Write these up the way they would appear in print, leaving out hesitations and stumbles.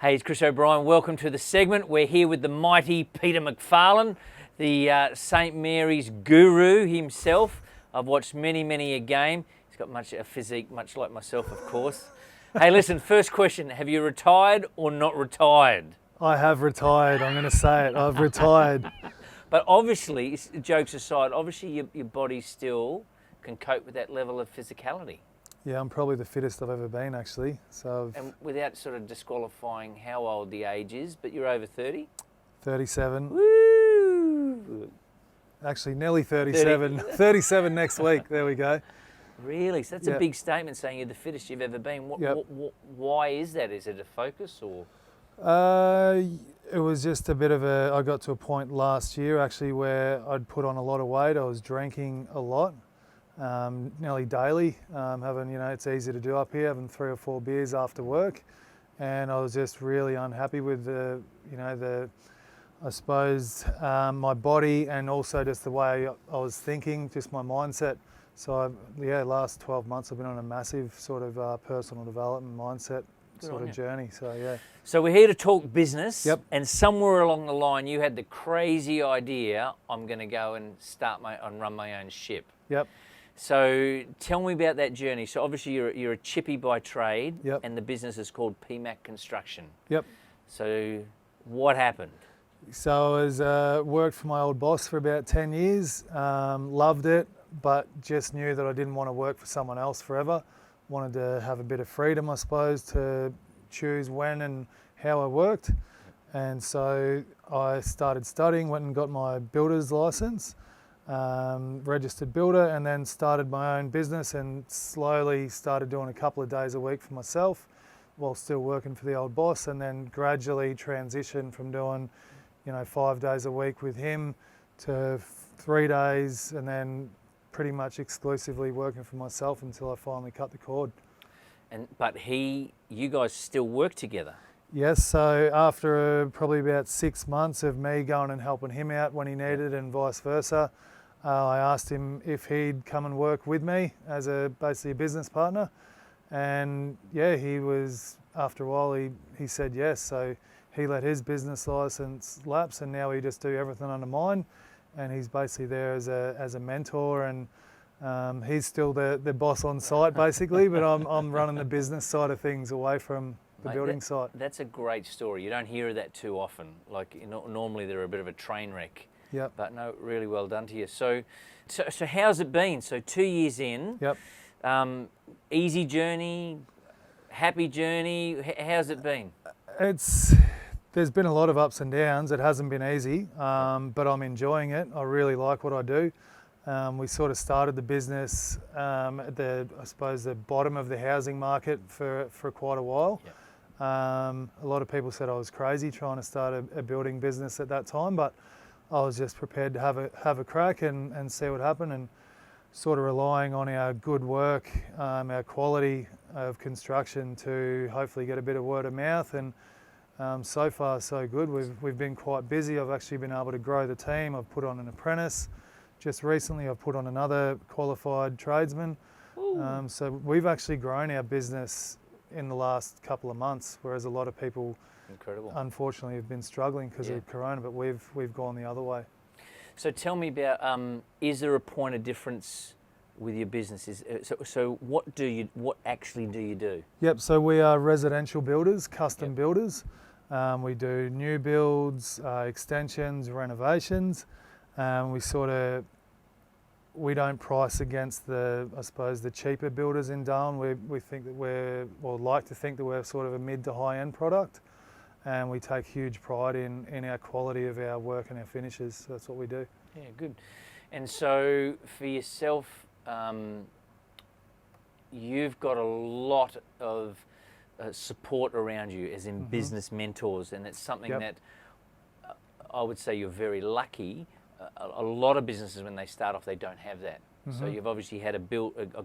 Hey, it's Chris O'Brien. Welcome to the segment. We're here with the mighty Peter Macfarlane, the St. Mary's guru himself. I've watched many a game. He's got a physique, much like myself, of course. Hey, listen, first question. Have you retired or not retired? I have retired. I'm going to say it. I've retired. But obviously, jokes aside, obviously your body still can cope with that level of physicality. Yeah, I'm probably the fittest I've ever been, actually. And without sort of disqualifying how old the age is, but you're over 30? 37. Woo! Actually, nearly 37. 37 next week. There we go. Really? So that's a big statement, saying you're the fittest you've ever been. Why is that? Is it a focus or? It was just a bit of I got to a point last year, actually, where I'd put on a lot of weight. I was drinking a lot. Nearly daily, it's easy to do up here, having 3 or 4 beers after work, and I was just really unhappy with my body, and also just the way I was thinking, just my mindset. So last 12 months I've been on a massive sort of personal development mindset journey. So we're here to talk business. Yep. And somewhere along the line you had the crazy idea, I'm going to go and run my own ship. Yep. So tell me about that journey. So obviously you're a chippy by trade. Yep. And the business is called PMAC Construction. Yep. So what happened? So I was worked for my old boss for about 10 years, loved it, but just knew that I didn't want to work for someone else forever. Wanted to have a bit of freedom, I suppose, to choose when and how I worked. And so I started studying, went and got my builder's license. Registered builder, and then started my own business and slowly started doing a couple of days a week for myself while still working for the old boss, and then gradually transitioned from doing 5 days a week with him to 3 days, and then pretty much exclusively working for myself until I finally cut the cord. But you guys still work together? Yes, so after probably about 6 months of me going and helping him out when he needed and vice versa, I asked him if he'd come and work with me as basically a business partner. And he was, after a while, he said yes. So he let his business license lapse, and now we just do everything under mine. And he's basically there as a mentor, and he's still the boss on site basically, but I'm running the business side of things away from the building site. That's a great story. You don't hear that too often. Like normally they're a bit of a train wreck. Yep. But no, really well done to you. So how's it been? So 2 years in. Yep. Easy journey, happy journey. How's it been? There's been a lot of ups and downs. It hasn't been easy, but I'm enjoying it. I really like what I do. We sort of started the business at the bottom of the housing market for quite a while. Yep. A lot of people said I was crazy trying to start a building business at that time, but I was just prepared to have a crack and see what happened, and sort of relying on our good work, our quality of construction to hopefully get a bit of word of mouth. And so far so good. We've been quite busy. I've actually been able to grow the team. I've put on an apprentice. Just recently I've put on another qualified tradesman. So we've actually grown our business in the last couple of months, whereas a lot of people unfortunately have been struggling because of Corona, but we've gone the other way. So tell me about, is there a point of difference with your business? So what actually do you do? Yep, so we are residential builders, custom builders. We do new builds, extensions, renovations. We don't price against the cheaper builders in Darwin. We think that like to think that we're sort of a mid to high end product, and we take huge pride in our quality of our work and our finishes. So that's what we do. Yeah, good. And so for yourself, you've got a lot of support around you, as in business mentors, and it's something that I would say you're very lucky. A lot of businesses, when they start off, they don't have that. So you've obviously had a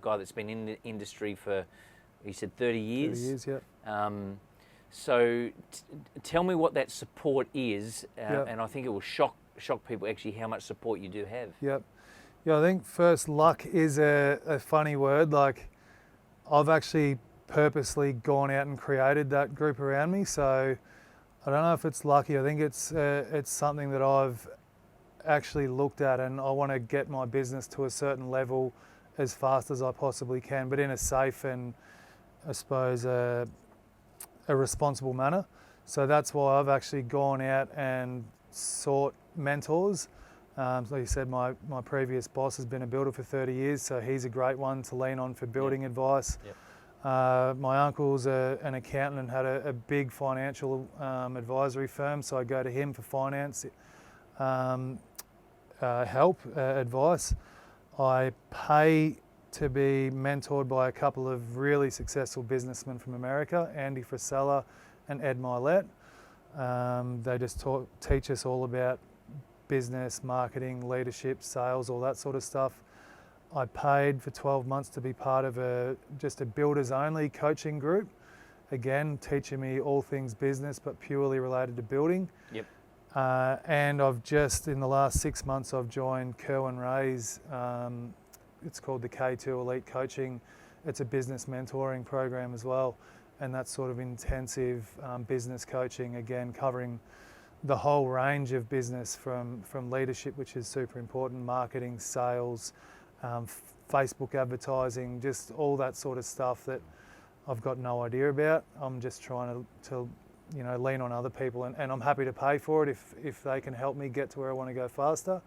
guy that's been in the industry for, you said 30 years? 30 years, yeah. So tell me what that support is, and I think it will shock people actually how much support you do have. Yep. Yeah, I think first, luck is a funny word. Like, I've actually purposely gone out and created that group around me. So I don't know if it's lucky. I think it's something that I've actually looked at, and I want to get my business to a certain level as fast as I possibly can, but in a safe and, I suppose, a responsible manner. So that's why I've actually gone out and sought mentors. Like you said, my previous boss has been a builder for 30 years, so he's a great one to lean on for building advice. My uncle's an accountant and had a big financial advisory firm, so I go to him for finance help, advice. I pay to be mentored by a couple of really successful businessmen from America, Andy Frisella and Ed Milet. They just teach us all about business, marketing, leadership, sales, all that sort of stuff. I paid for 12 months to be part of just a builders only coaching group. Again, teaching me all things business, but purely related to building. And I've just, in the last 6 months, I've joined Kerwin Ray's, it's called the K2 Elite Coaching. It's a business mentoring program as well. And that's sort of intensive business coaching, again, covering the whole range of business from leadership, which is super important, marketing, sales, Facebook advertising, just all that sort of stuff that I've got no idea about. I'm just trying to lean on other people, and I'm happy to pay for it if they can help me get to where I want to go faster.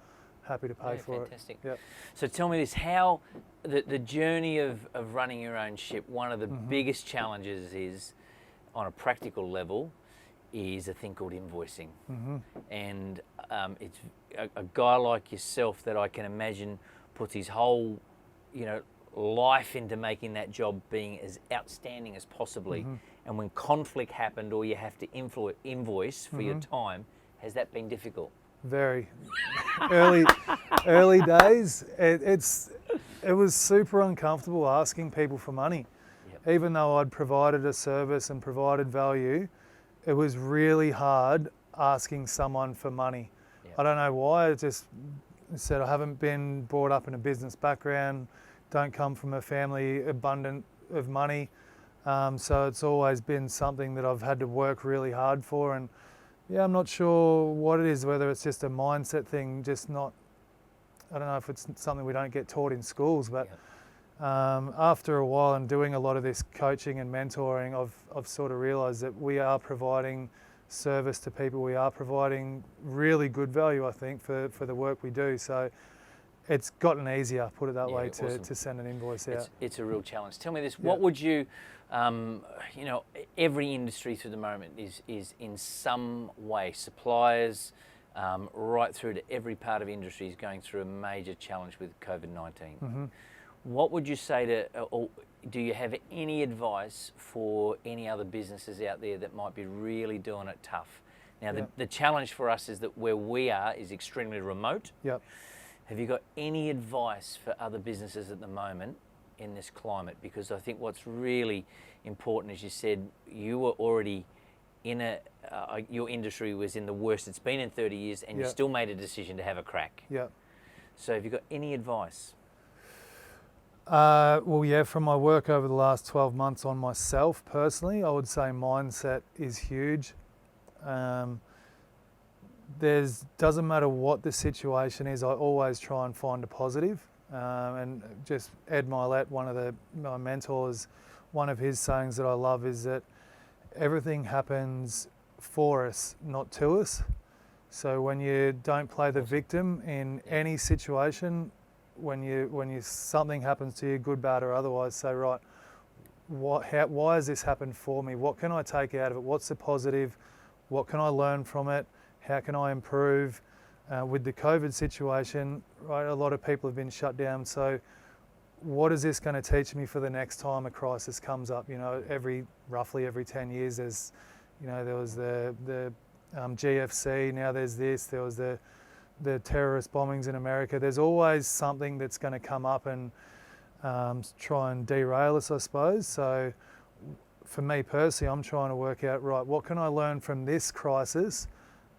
Happy to pay for fantastic. it. Yep. So tell me this, how the journey of running your own ship, one of the biggest challenges is, on a practical level, is a thing called invoicing. And it's a guy like yourself that I can imagine puts his whole life into making that job being as outstanding as possibly. And when conflict happened, or you have to invoice for your time, has that been difficult? Very. early days, it was super uncomfortable asking people for money. Even though I'd provided a service and provided value, it was really hard asking someone for money. I don't know why. I just said I haven't been brought up in a business background, don't come from a family abundant of money. So it's always been something that I've had to work really hard for. And I'm not sure what it is, whether it's just a mindset thing, I don't know if it's something we don't get taught in schools, but after a while and doing a lot of this coaching and mentoring, I've sort of realised that we are providing service to people. We are providing really good value, I think, for the work we do. So it's gotten easier, put it that way, to send an invoice out. It's a real challenge. Tell me this, what would you, every industry through the moment is in some way, suppliers, right through to every part of industry is going through a major challenge with COVID-19. What would you say or do you have any advice for any other businesses out there that might be really doing it tough? Now, the challenge for us is that where we are is extremely remote. Have you got any advice for other businesses at the moment in this climate? Because I think what's really important, as you said, you were already in your industry was in the worst it's been in 30 years, and you still made a decision to have a crack. So have you got any advice? From my work over the last 12 months on myself personally, I would say mindset is huge. Doesn't matter what the situation is, I always try and find a positive. And just Ed Milet, one of my mentors, one of his sayings that I love is that everything happens for us, not to us. So when you don't play the victim in any situation, when something happens to you, good, bad, or otherwise, say, right, why has this happened for me? What can I take out of it? What's the positive? What can I learn from it? How can I improve? With the COVID situation, right, a lot of people have been shut down. So what is this going to teach me for the next time a crisis comes up? Roughly every 10 years, there was the GFC, now there's this, there was the terrorist bombings in America. There's always something that's going to come up and try and derail us, I suppose. So for me personally, I'm trying to work out, right, what can I learn from this crisis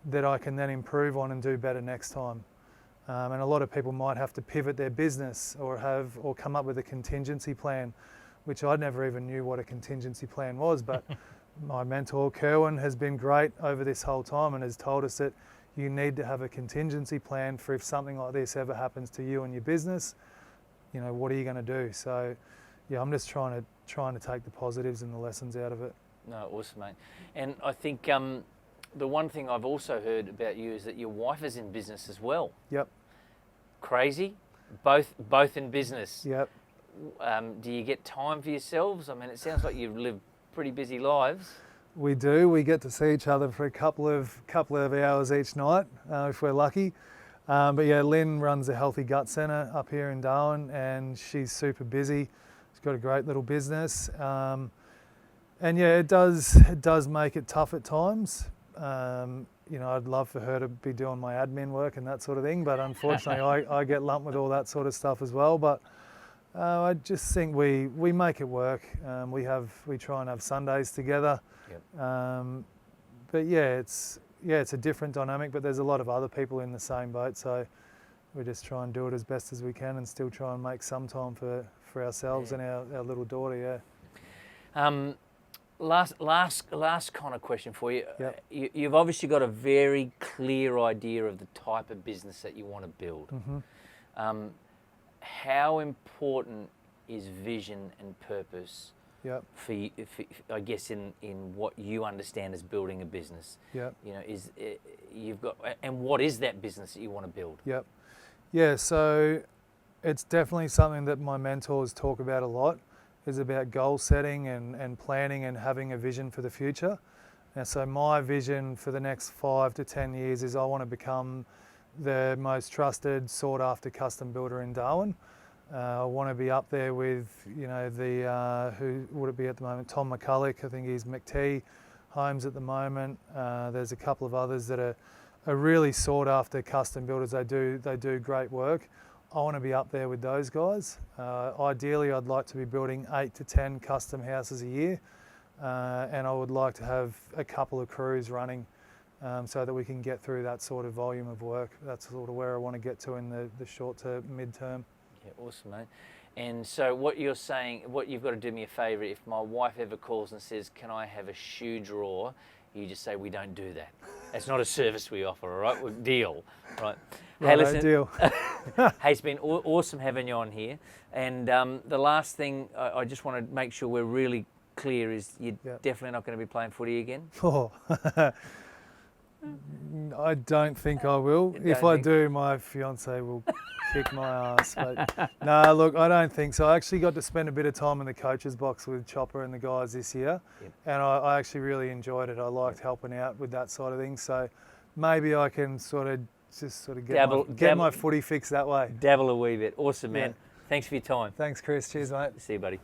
that I can then improve on and do better next time? And a lot of people might have to pivot their business or come up with a contingency plan. which I never even knew what a contingency plan was. But my mentor, Kerwin, has been great over this whole time and has told us that you need to have a contingency plan for if something like this ever happens to you and your business. You know, what are you going to do? So, yeah, I'm just trying to take the positives and the lessons out of it. No, awesome, mate. And I think the one thing I've also heard about you is that your wife is in business as well. Yep. Crazy, both in business. Yep. Do you get time for yourselves? I mean, it sounds like you live pretty busy lives. We do. We get to see each other for a couple of hours each night, if we're lucky. But yeah, Lynn runs a healthy gut centre up here in Darwin, and she's super busy. She's got a great little business, and yeah, it does make it tough at times. You know, I'd love for her to be doing my admin work and that sort of thing, but unfortunately, I get lumped with all that sort of stuff as well. But I just think we make it work. We try and have Sundays together. Yep. But yeah, it's a different dynamic, but there's a lot of other people in the same boat. So we just try and do it as best as we can and still try and make some time for ourselves and our little daughter. Yeah. Last kind of question for you. Yep. You've obviously got a very clear idea of the type of business that you want to build. Mm-hmm. How important is vision and purpose? Yep. For I guess in what you understand as building a business. Yep. You know, you've got, and what is that business that you want to build? Yep. Yeah. So it's definitely something that my mentors talk about a lot. Is about goal setting and planning and having a vision for the future. And so my vision for the next 5 to 10 years is I want to become the most trusted, sought after custom builder in Darwin. I want to be up there with, you know, who would it be at the moment? Tom McCulloch, I think he's McT Homes at the moment. There's a couple of others that are really sought after custom builders. They do great work. I want to be up there with those guys. Ideally, I'd like to be building 8 to 10 custom houses a year, and I would like to have a couple of crews running so that we can get through that sort of volume of work. That's sort of where I want to get to in the short to mid-term. Yeah, awesome, mate. And so what you're saying, what you've got to do me a favour, if my wife ever calls and says, can I have a shoe drawer? You just say, we don't do that. It's not a service we offer, all right? Deal, right? Hey, listen, deal. Hey, it's been awesome having you on here. And the last thing I just want to make sure we're really clear is you're definitely not going to be playing footy again? Oh, I don't think I will. If I do, my fiance will kick my ass. But no, look, I don't think so. I actually got to spend a bit of time in the coach's box with Chopper and the guys this year, and I actually really enjoyed it. I liked helping out with that side of things. So maybe I can just get my footy fix that way. Dabble a wee bit. Awesome, man. Thanks for your time. Thanks, Chris. Cheers, mate. See you, buddy.